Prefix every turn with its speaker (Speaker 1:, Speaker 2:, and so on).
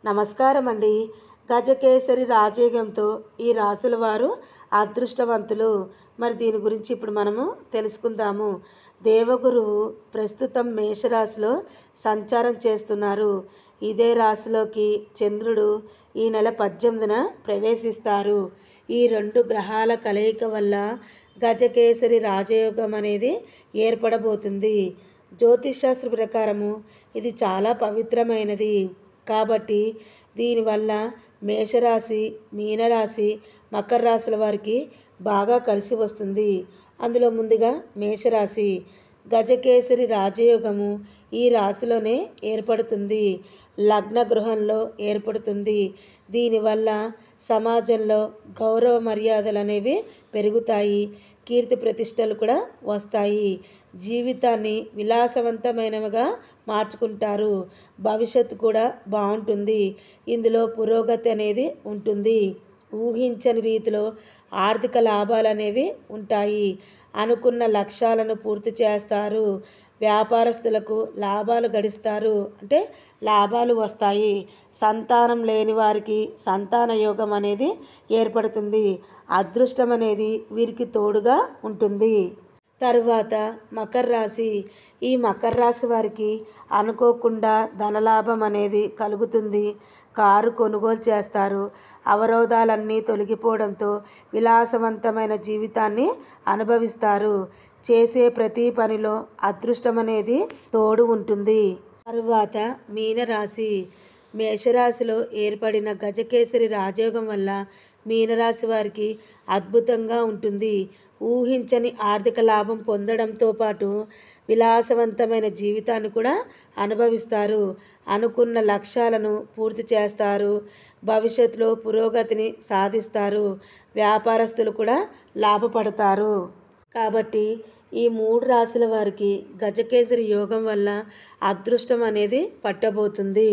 Speaker 1: నమస్కారం అండి. గజకేసరి రాజయోగంతో ఈ రాసుల వారు అదృష్టవంతులు. మరి దీని గురించి ఇప్పుడు మనము తెలుసుకుందాము. దేవగురువు ప్రస్తుతం మేషరాశిలో సంచారం చేస్తున్నారు. ఇదే రాశిలోకి చంద్రుడు ఈ నెల 18న ప్రవేశిస్తారు. ఈ రెండు గ్రహాల కలయిక వల్ల గజకేసరి రాజయోగం అనేది ఏర్పడబోతుంది. జ్యోతిషశాస్త్ర ప్రకారము ఇది చాలా పవిత్రమైనది. కాబట్టి దీనివల్ల మేషరాశి, మీనరాశి, మకర రాశుల వారికి బాగా కలిసి వస్తుంది. అందులో ముందుగా మేషరాశి. గజకేసరి రాజయోగము ఈ రాశిలోనే ఏర్పడుతుంది. లగ్న గృహంలో ఏర్పడుతుంది. దీనివల్ల సమాజంలో గౌరవ మర్యాదలు అనేవి పెరుగుతాయి. కీర్తి ప్రతిష్టలు కూడా వస్తాయి. జీవితాన్ని విలాసవంతమైనవిగా మార్చుకుంటారు. భవిష్యత్తు కూడా బాగుంటుంది. ఇందులో పురోగతి అనేది ఉంటుంది. ఊహించని రీతిలో ఆర్థిక లాభాలు అనేవి ఉంటాయి. అనుకున్న లక్ష్యాలను పూర్తి చేస్తారు. వ్యాపారస్తులకు లాభాలు గడిస్తారు, అంటే లాభాలు వస్తాయి. సంతానం లేని వారికి సంతాన యోగం అనేది ఏర్పడుతుంది. అదృష్టం అనేది వీరికి తోడుగా ఉంటుంది. తరువాత మకర రాశి. ఈ మకర రాశి వారికి అనుకోకుండా ధనలాభం అనేది కలుగుతుంది. కారు కొనుగోలు చేస్తారు. అవరోధాలన్నీ తొలగిపోవడంతో విలాసవంతమైన జీవితాన్ని అనుభవిస్తారు. చేసే ప్రతి పనిలో అదృష్టం అనేది తోడు ఉంటుంది. తరువాత మీనరాశి. మేషరాశిలో ఏర్పడిన గజకేసరి రాజయోగం వల్ల మీనరాశి వారికి అద్భుతంగా ఉంటుంది. ఊహించని ఆర్థిక లాభం పొందడంతో పాటు విలాసవంతమైన జీవితాన్ని కూడా అనుభవిస్తారు. అనుకున్న లక్ష్యాలను పూర్తి చేస్తారు. భవిష్యత్తులో పురోగతిని సాధిస్తారు. వ్యాపారస్తులు కూడా లాభపడతారు. కాబట్టి ఈ 3 రాశుల వారికి గజకేసరి యోగం వల్ల అదృష్టం అనేది పట్టబోతుంది.